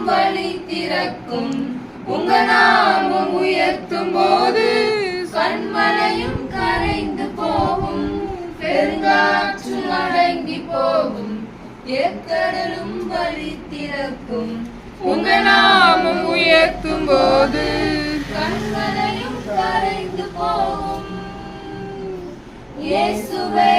வழி திறக்கும். உங்க நாமம் உயர்த்தும் போது கண்மலையும் கரைந்து போகும், பெருங்காற்று அடங்கி போகும், எக்கடலும் வழி திறக்கும். உங்க நாமம் உயர்த்தும் போது கண்மலையும் கரைந்து போகும். இயேசுவே